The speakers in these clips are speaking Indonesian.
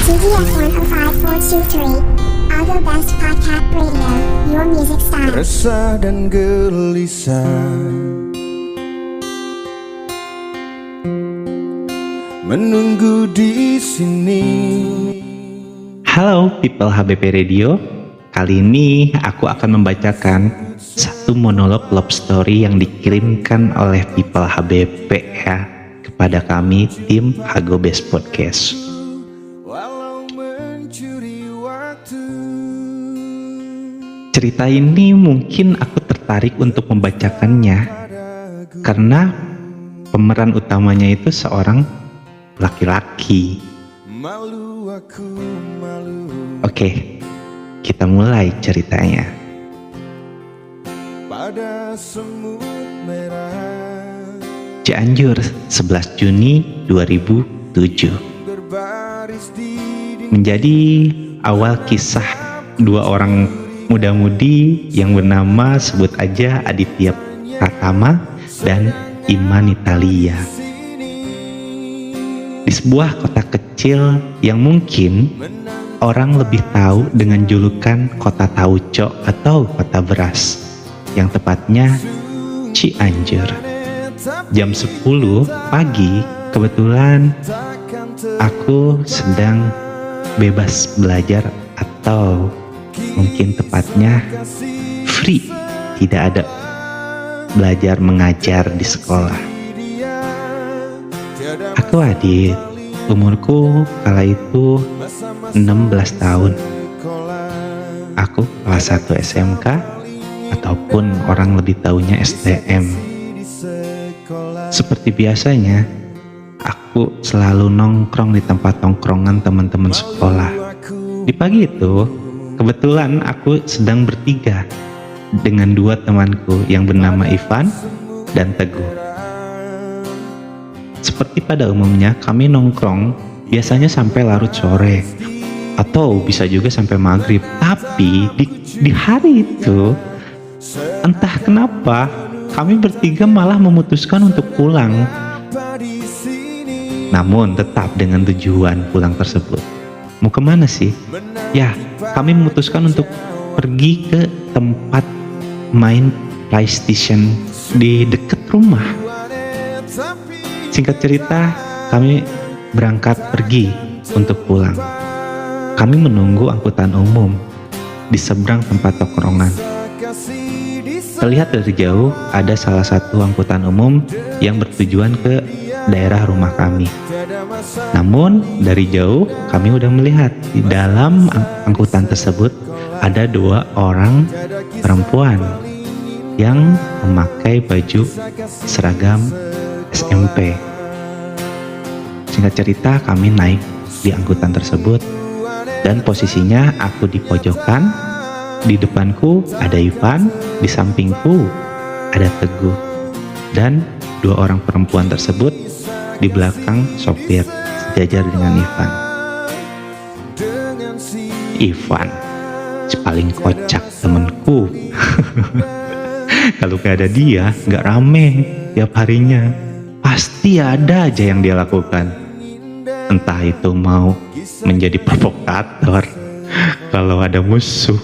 TVS 105423, Algo Best Podcast Radio, your music style. Resah dan gelisah, menunggu di sini. Halo people HBP Radio, kali ini aku akan membacakan satu monolog love story yang dikirimkan oleh people HBP ya kepada kami tim Hago Best Podcast. Cerita ini mungkin aku tertarik untuk membacakannya karena pemeran utamanya itu seorang laki-laki. Oke, kita mulai ceritanya. Cianjur, 11 Juni 2007. Menjadi awal kisah dua orang muda-mudi yang bernama sebut aja Aditya Pratama dan Iman Italia. Di sebuah kota kecil yang mungkin orang lebih tahu dengan julukan kota tauco atau kota beras, yang tepatnya Cianjur. Jam 10 pagi kebetulan aku sedang bebas belajar atau mungkin tepatnya free, tidak ada belajar mengajar di sekolah. Aku Adit, umurku kala itu 16 tahun. Aku kelas 1 SMK ataupun orang lebih tahunya STM. Seperti biasanya, aku selalu nongkrong di tempat tongkrongan teman-teman sekolah. Di pagi itu, kebetulan aku sedang bertiga dengan dua temanku yang bernama Ivan dan Teguh. Seperti pada umumnya kami nongkrong biasanya sampai larut sore atau bisa juga sampai maghrib. Tapi di hari itu entah kenapa kami bertiga malah memutuskan untuk pulang. Namun tetap dengan tujuan pulang tersebut. Mau kemana sih? Ya, kami memutuskan untuk pergi ke tempat main PlayStation di dekat rumah. Singkat cerita, kami berangkat pergi untuk pulang. Kami menunggu angkutan umum di seberang tempat tongkrongan. Terlihat dari jauh ada salah satu angkutan umum yang bertujuan ke daerah rumah kami. Namun dari jauh kami udah melihat di dalam angkutan tersebut ada dua orang perempuan yang memakai baju seragam SMP. Singkat cerita kami naik di angkutan tersebut dan posisinya aku di pojokan, di depanku ada Ivan, di sampingku ada Teguh, dan dua orang perempuan tersebut di belakang sopir sejajar dengan Ivan. Ivan, si paling kocak temenku. Kalau gak ada dia, gak rame tiap harinya. Pasti ada aja yang dia lakukan. Entah itu mau menjadi provokator. Kalau ada musuh,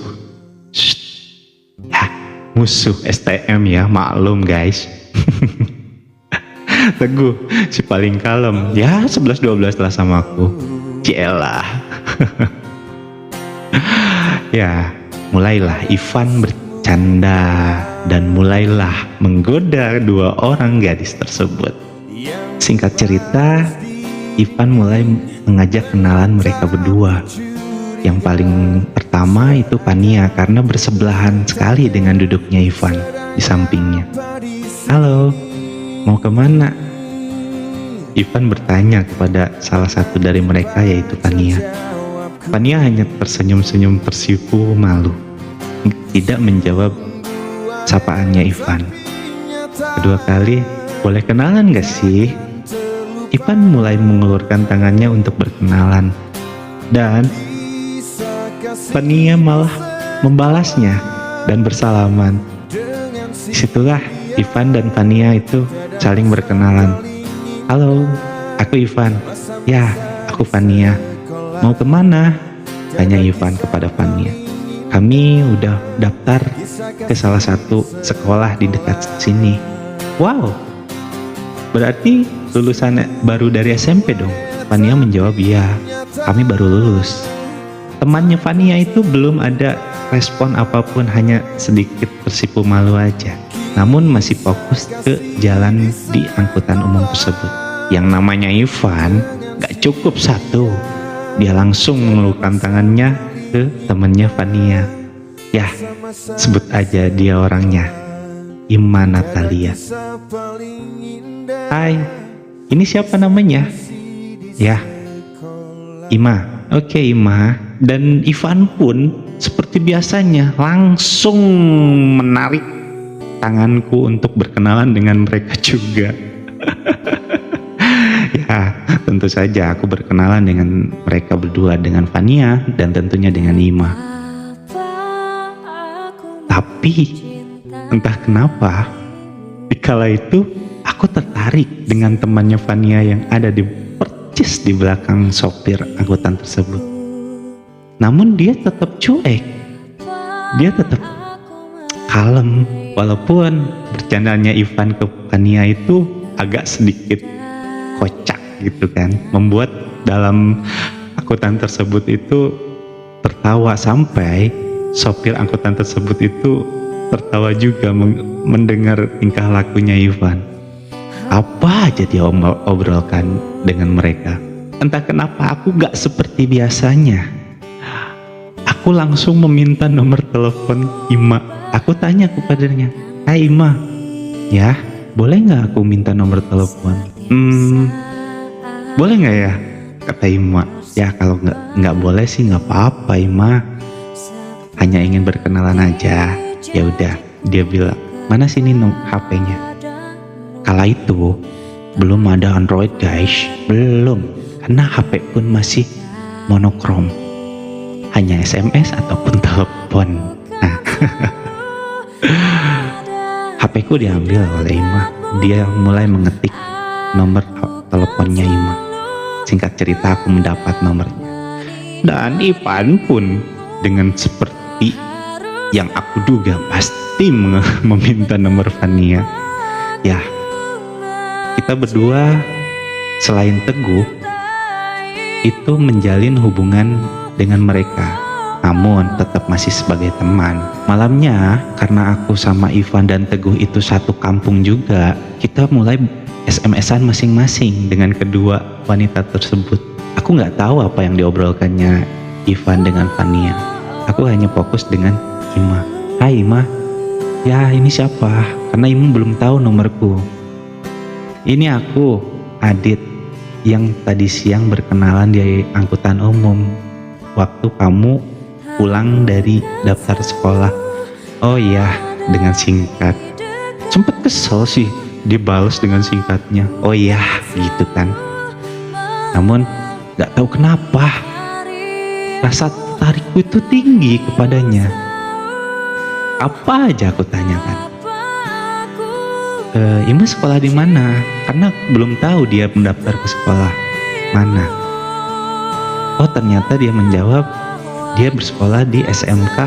ya, musuh STM ya, maklum guys. Teguh, si paling kalem, ya 11-12 lah sama aku. Cielah. Ya, mulailah Ivan bercanda dan mulailah menggoda dua orang gadis tersebut. Singkat cerita, Ivan mulai mengajak kenalan mereka berdua. Yang paling pertama itu Pania karena bersebelahan sekali dengan duduknya Ivan di sampingnya. Halo, mau kemana? Ivan bertanya kepada salah satu dari mereka yaitu Pania. Pania hanya tersenyum-senyum tersipu malu, tidak menjawab sapaannya Ivan. Kedua kali, boleh kenalan gak sih? Ivan mulai mengulurkan tangannya untuk berkenalan dan Pania malah membalasnya dan bersalaman. Disitulah Ivan dan Pania itu saling berkenalan. Halo, aku Ivan. Ya, aku Pania. Mau kemana? Tanya Ivan kepada Fania. Kami udah daftar ke salah satu sekolah di dekat sini. Wow, berarti lulusan baru dari SMP dong? Fania menjawab, iya, kami baru lulus. Temannya Fania itu belum ada respon apapun, hanya sedikit tersipu malu aja. Namun masih fokus ke jalan di angkutan umum tersebut. Yang namanya Ivan gak cukup satu, dia langsung mengelukkan tangannya ke temannya Fania. Ya, sebut aja dia orangnya, Ima Natalia. Hai, ini siapa namanya? Ya, Ima. Oke, Ima. Dan Ivan pun seperti biasanya langsung menarik tanganku untuk berkenalan dengan mereka juga. Ya, tentu saja aku berkenalan dengan mereka berdua, dengan Fania dan tentunya dengan Ima. Tapi entah kenapa dikala itu aku tertarik dengan temannya Fania yang ada di percis di belakang sopir angkutan tersebut. Namun dia tetap cuek, dia tetap kalem, walaupun bercandanya Ivan ke Fania itu agak sedikit kocak gitu kan, membuat dalam angkutan tersebut itu tertawa, sampai sopir angkutan tersebut itu tertawa juga mendengar tingkah lakunya Ivan. Apa aja dia obrolkan dengan mereka. Entah kenapa aku gak seperti biasanya. Aku langsung meminta nomor telepon Ima. Aku tanya kepadanya, "Hai Ima, ya boleh gak aku minta nomor telepon?" Boleh gak ya? Kata Ima. Ya kalau nggak boleh sih nggak apa-apa Ima. Hanya ingin berkenalan aja. Ya udah, dia bilang, "Mana sini HP-nya?" Kala itu belum ada Android guys, belum, karena HP pun masih monokrom, hanya SMS ataupun telepon. Nah, HP ku diambil oleh Ima. Dia mulai mengetik nomor teleponnya Ima. Singkat cerita aku mendapat nomornya. Dan Ivan pun dengan seperti yang aku duga pasti meminta nomor Fania. Ya, kita berdua selain teguh itu menjalin hubungan dengan mereka, namun tetap masih sebagai teman. Malamnya karena aku sama Ivan dan Teguh itu satu kampung juga, kita mulai SMS-an masing-masing dengan kedua wanita tersebut. Aku nggak tahu apa yang diobrolkannya Ivan dengan Fania. Aku hanya fokus dengan Ima. "Hai Ima." "Ya ini siapa?" Karena Ima belum tahu nomorku. "Ini aku, Adit, yang tadi siang berkenalan di angkutan umum waktu kamu pulang dari daftar sekolah." "Oh iya," dengan singkat. Sempet kesel sih dibalas dengan singkatnya, "Oh iya," gitu kan. Namun gak tahu kenapa rasa tertarikku itu tinggi kepadanya. Apa aja aku tanyakan. "Ima sekolah di mana?" Karena belum tahu dia mendaftar ke sekolah mana. Oh ternyata dia menjawab dia bersekolah di SMK,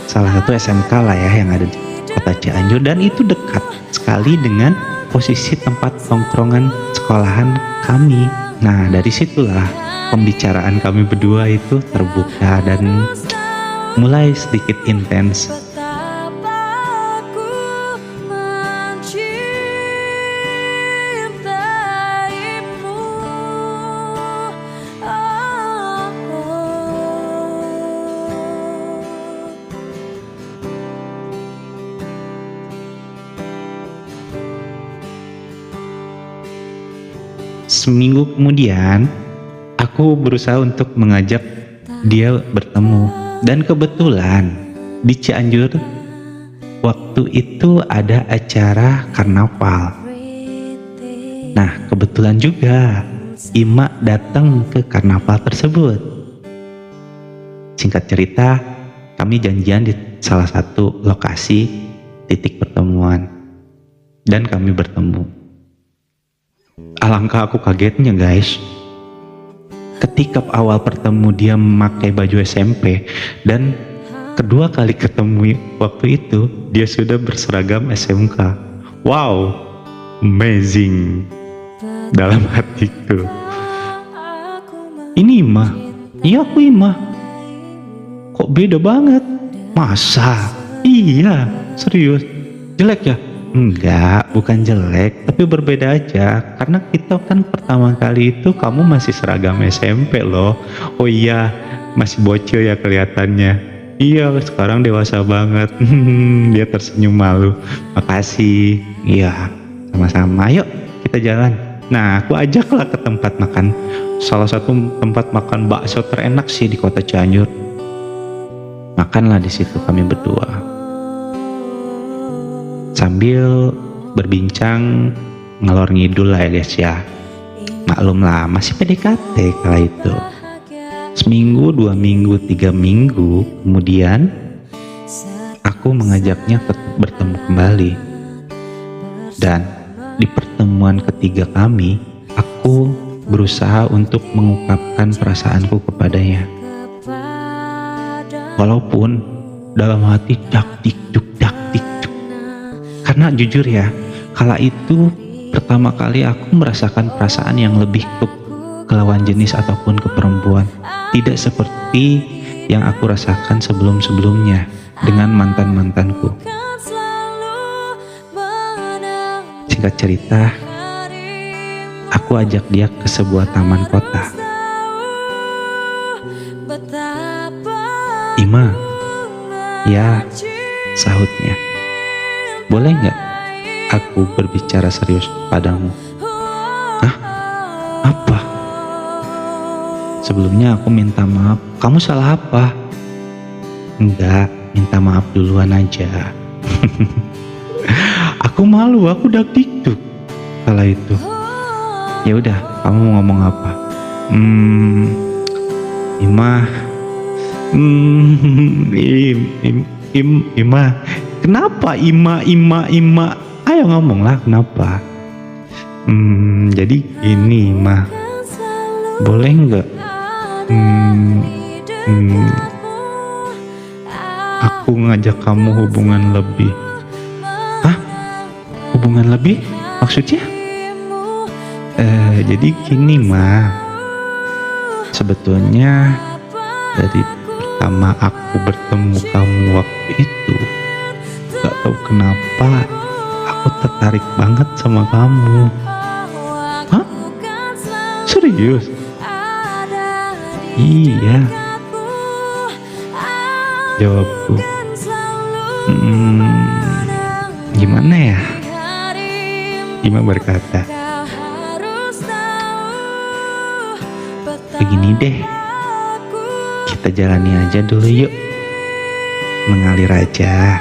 salah satu SMK lah ya yang ada di kota Cianjur, dan itu dekat sekali dengan posisi tempat tongkrongan sekolahan kami. Nah dari situlah pembicaraan kami berdua itu terbuka dan mulai sedikit intens. Seminggu kemudian, aku berusaha untuk mengajak dia bertemu. Dan kebetulan di Cianjur waktu itu ada acara karnaval. Nah, kebetulan juga Ima datang ke karnaval tersebut. Singkat cerita, kami janjian di salah satu lokasi titik pertemuan. Dan kami bertemu. Alangkah aku kagetnya guys, ketika awal bertemu dia memakai baju SMP, dan kedua kali ketemu waktu itu dia sudah berseragam SMK. Wow, amazing dalam hatiku. Ini Ima? Iya aku Ima. Kok beda banget? Masa? Iya, serius. Jelek ya? Enggak, bukan jelek, tapi berbeda aja. Karena kita kan pertama kali itu kamu masih seragam SMP loh. Oh iya, masih bocil ya kelihatannya. Iya, sekarang dewasa banget. Dia tersenyum malu. Makasih. Iya, sama-sama. Yuk, kita jalan. Nah, aku ajaklah ke tempat makan. Salah satu tempat makan bakso terenak sih di kota Cianjur. Makanlah di situ kami berdua. Sambil berbincang ngalor ngidul lah ya guys ya. Maklum lah, masih PDKT kala itu. Seminggu, 2 minggu, 3 minggu kemudian aku mengajaknya bertemu kembali. Dan di pertemuan ketiga kami, aku berusaha untuk mengungkapkan perasaanku kepadanya. Walaupun dalam hati dak dik duk. Karena jujur ya, kala itu pertama kali aku merasakan perasaan yang lebih ke lawan jenis ataupun ke perempuan. Tidak seperti yang aku rasakan sebelum-sebelumnya dengan mantan-mantanku. Singkat cerita, aku ajak dia ke sebuah taman kota. Ima, ya, sahutnya. Boleh nggak aku berbicara serius padamu? Hah? Apa? Sebelumnya aku minta maaf. Kamu salah apa? Enggak, minta maaf duluan aja. Aku malu, aku dak-dikduk kala itu. Ya udah, kamu mau ngomong apa? Ima. Ima. Kenapa Ima? Ayo ngomonglah kenapa? Jadi gini Ima, boleh nggak? Aku ngajak kamu hubungan lebih. Hah? Hubungan lebih? Maksudnya? Jadi gini Ma, sebetulnya dari pertama aku bertemu kamu waktu itu, gak tahu kenapa aku tertarik banget sama kamu. Hah? Serius? Iya, jawabku. Gimana ya? Ima berkata, begini deh, kita jalani aja dulu yuk, mengalir aja.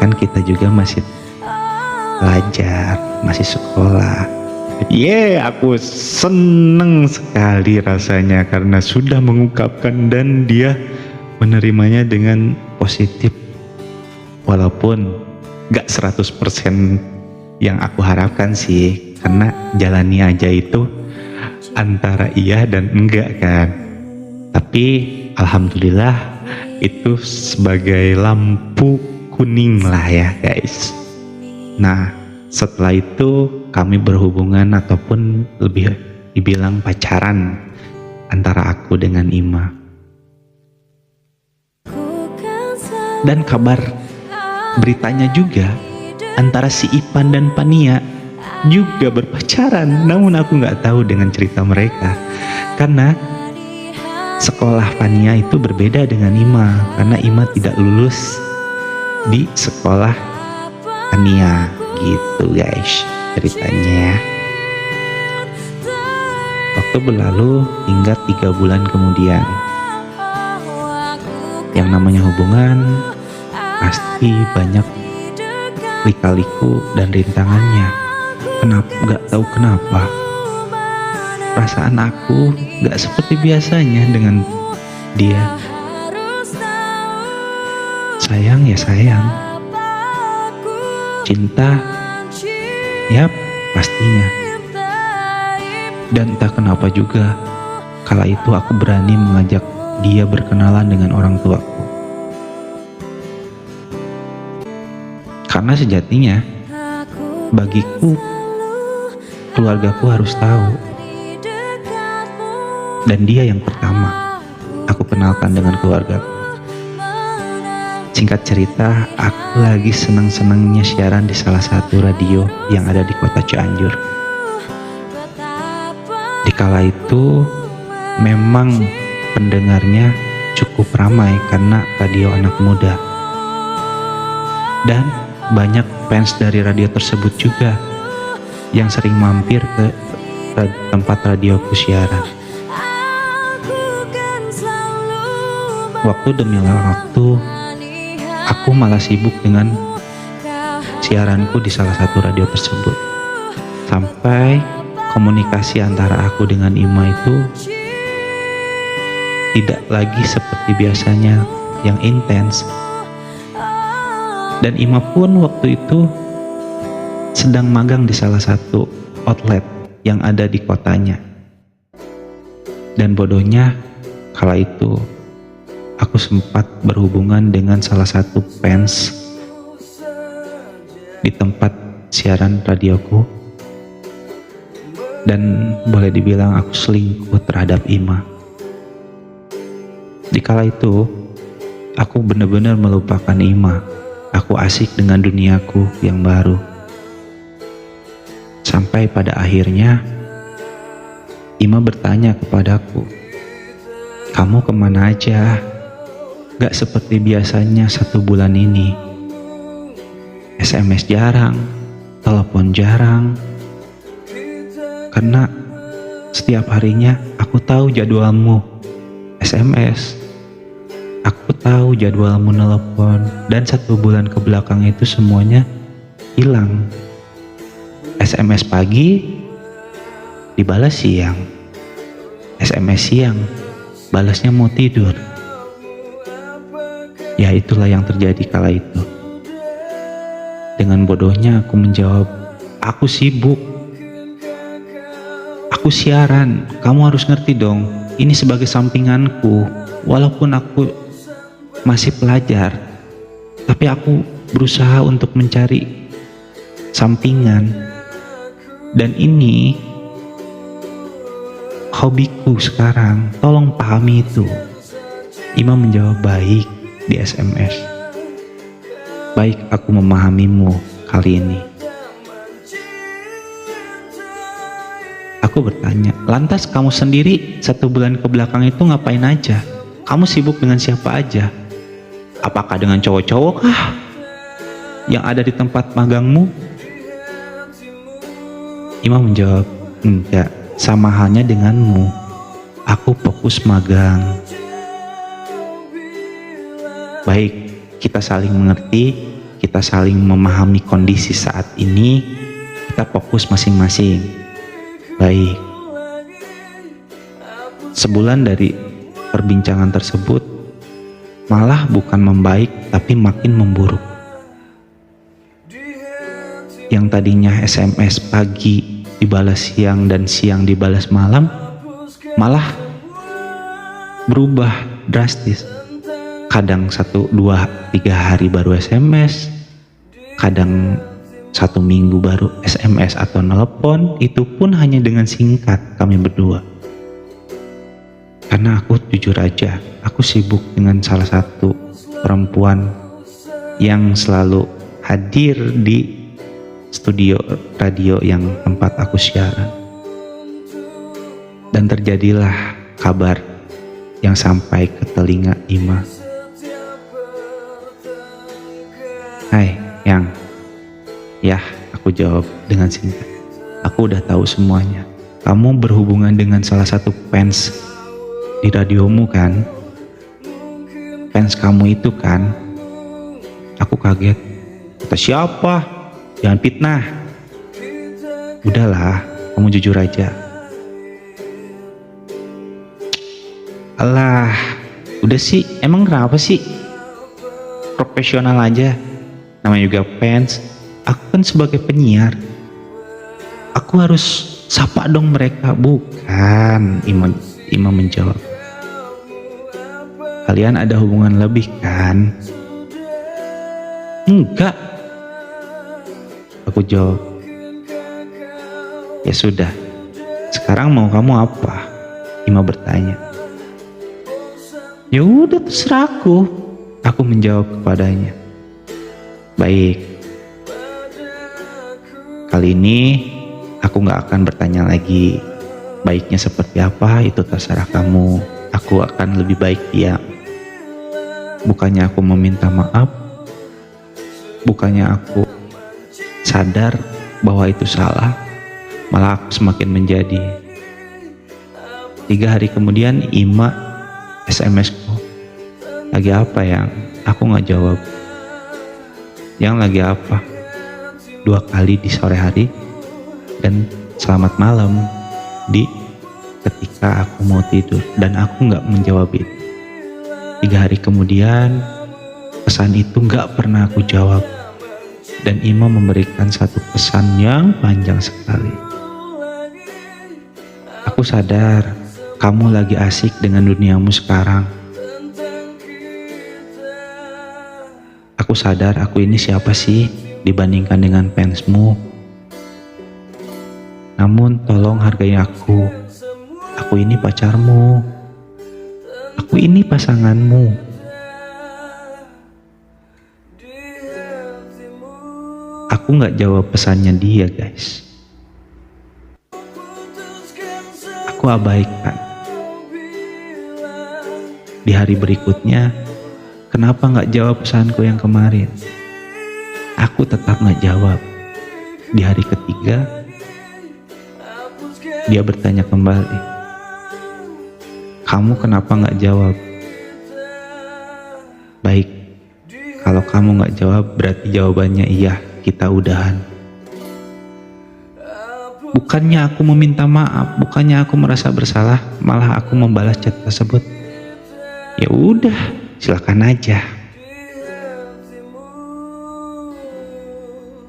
Kan kita juga masih belajar, masih sekolah. Aku seneng sekali rasanya karena sudah mengungkapkan dan dia menerimanya dengan positif. Walaupun gak 100% yang aku harapkan sih, karena jalani aja itu antara iya dan enggak kan. Tapi alhamdulillah itu sebagai lampu kuning lah ya guys. Nah setelah itu kami berhubungan ataupun lebih dibilang pacaran antara aku dengan Ima. Dan kabar beritanya juga antara si Ipan dan Pania juga berpacaran. Namun aku gak tahu dengan cerita mereka, karena sekolah Pania itu berbeda dengan Ima, karena Ima tidak lulus di sekolah Pania gitu guys ceritanya. Waktu berlalu hingga 3 bulan kemudian. Yang namanya hubungan pasti banyak lika-liku dan rintangannya. Gak tahu kenapa perasaan aku gak seperti biasanya dengan dia. Sayang ya sayang, cinta ya pastinya. Dan entah kenapa juga, kala itu aku berani mengajak dia berkenalan dengan orang tuaku. Karena sejatinya, bagiku, keluargaku harus tahu. Dan dia yang pertama aku kenalkan dengan keluargaku. Singkat cerita, aku lagi senang-senangnya siaran di salah satu radio yang ada di kota Cianjur. Di kala itu memang pendengarnya cukup ramai karena radio anak muda. Dan banyak fans dari radio tersebut juga yang sering mampir ke tempat radioku siaran. Waktu demi waktu, aku malah sibuk dengan siaranku di salah satu radio tersebut. Sampai komunikasi antara aku dengan Ima itu tidak lagi seperti biasanya yang intens. Dan Ima pun waktu itu sedang magang di salah satu outlet yang ada di kotanya. Dan bodohnya, kala itu aku sempat berhubungan dengan salah satu fans di tempat siaran radioku. Dan boleh dibilang aku selingkuh terhadap Ima. Di kala itu, aku benar-benar melupakan Ima. Aku asik dengan duniaku yang baru. Sampai pada akhirnya, Ima bertanya kepadaku, "Kamu kemana aja? Gak seperti biasanya 1 bulan ini. SMS jarang, telepon jarang. Karena setiap harinya aku tahu jadwalmu SMS. Aku tahu jadwalmu telepon, dan 1 bulan ke belakang itu semuanya hilang. SMS pagi dibalas siang, SMS siang balasnya mau tidur." Ya, itulah yang terjadi kala itu. Dengan bodohnya aku menjawab, "Aku sibuk. Aku siaran, kamu harus ngerti dong. Ini sebagai sampinganku. Walaupun aku masih pelajar, tapi aku berusaha untuk mencari sampingan. Dan ini hobiku sekarang. Tolong pahami itu." Ima menjawab baik di SMS. "Baik, aku memahamimu kali ini." Aku bertanya, "Lantas kamu sendiri 1 bulan ke belakang itu ngapain aja? Kamu sibuk dengan siapa aja? Apakah dengan cowok-cowok kah yang ada di tempat magangmu?" Ima menjawab, "Enggak, sama halnya denganmu. Aku fokus magang." Baik, kita saling mengerti, kita saling memahami kondisi saat ini, kita fokus masing-masing. Baik. Sebulan dari perbincangan tersebut, malah bukan membaik tapi makin memburuk. Yang tadinya SMS pagi dibalas siang dan siang dibalas malam, malah berubah drastis. Kadang 1, 2, 3 hari baru SMS, kadang 1 minggu baru SMS atau nelpon, itu pun hanya dengan singkat kami berdua. Karena aku jujur aja, aku sibuk dengan salah satu perempuan yang selalu hadir di studio radio yang tempat aku siaran. Dan terjadilah kabar yang sampai ke telinga Ima. "Hai, Yang." "Ya," aku jawab dengan singkat. "Aku udah tahu semuanya. Kamu berhubungan dengan salah satu fans di radiomu kan? Fans kamu itu kan?" Aku kaget. "Kata siapa? Jangan fitnah." "Udahlah, kamu jujur aja." "Alah, udah sih, emang kenapa sih? Profesional aja. Namanya juga fans. Aku kan sebagai penyiar, aku harus sapa dong mereka. Bukan, Ima menjawab. Kalian ada hubungan lebih kan? Enggak, aku jawab. Ya sudah, sekarang mau kamu apa? Ima bertanya. Ya udah terserah aku menjawab kepadanya. Baik, kali ini aku gak akan bertanya lagi. Baiknya seperti apa itu terserah kamu. Aku akan lebih baik diam. Bukannya aku meminta maaf, bukannya aku sadar bahwa itu salah, malah aku semakin menjadi. 3 hari kemudian Ima SMS-ku. Lagi apa yang? Aku gak jawab. Yang lagi apa? 2 kali di sore hari dan selamat malam di ketika aku mau tidur, dan aku gak menjawab itu. 3 hari kemudian pesan itu gak pernah aku jawab, dan Ima memberikan satu pesan yang panjang sekali. Aku sadar kamu lagi asik dengan duniamu sekarang. Aku sadar aku ini siapa sih dibandingkan dengan fansmu. Namun tolong hargai aku. Aku ini pacarmu. Aku ini pasanganmu. Aku gak jawab pesannya dia, guys. Aku abaikan. Di hari berikutnya, kenapa gak jawab pesanku yang kemarin? Aku tetap gak jawab. Di hari ketiga, dia bertanya kembali. Kamu kenapa gak jawab? Baik, kalau kamu gak jawab berarti jawabannya iya, kita udahan. Bukannya aku meminta maaf, bukannya aku merasa bersalah, malah aku membalas chat tersebut. Ya udah, silakan aja.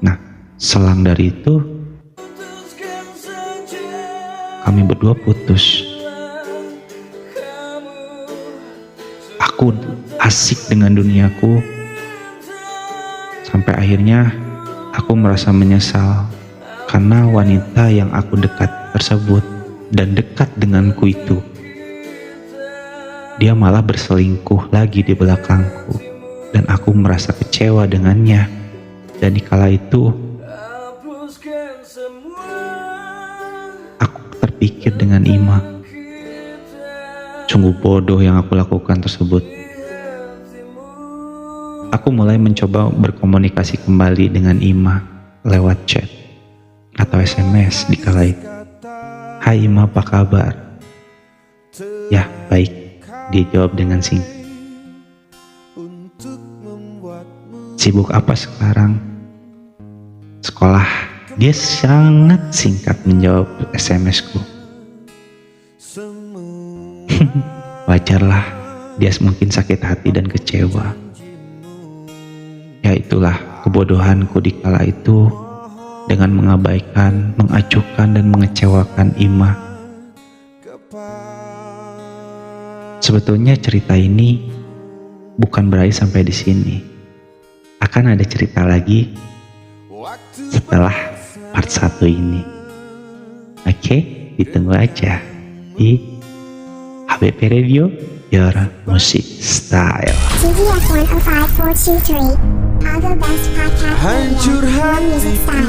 Nah, selang dari itu kami berdua putus. Aku asik dengan duniaku sampai akhirnya aku merasa menyesal karena wanita yang aku dekat tersebut dan dekat denganku itu, dia malah berselingkuh lagi di belakangku, dan aku merasa kecewa dengannya. Dan di kala itu aku terpikir dengan Ima, sungguh bodoh yang aku lakukan tersebut. Aku mulai mencoba berkomunikasi kembali dengan Ima lewat chat atau SMS di kala itu. Hai Ima, apa kabar? Ya, baik, dia jawab dengan singkat. Sibuk apa sekarang? Sekolah. Dia sangat singkat menjawab SMS-ku. Wajarlah, dia mungkin sakit hati dan kecewa. Ya itulah kebodohanku di kala itu, dengan mengabaikan, mengacuhkan, dan mengecewakan Ima. Sebetulnya cerita ini bukan berakhir sampai di sini. Akan ada cerita lagi setelah part 1 ini. Oke, ditunggu aja di HBP Radio, Your Music Style. TVF 105423, Chicago Best Podcast Radio, Hancur Your Music hatiku Style.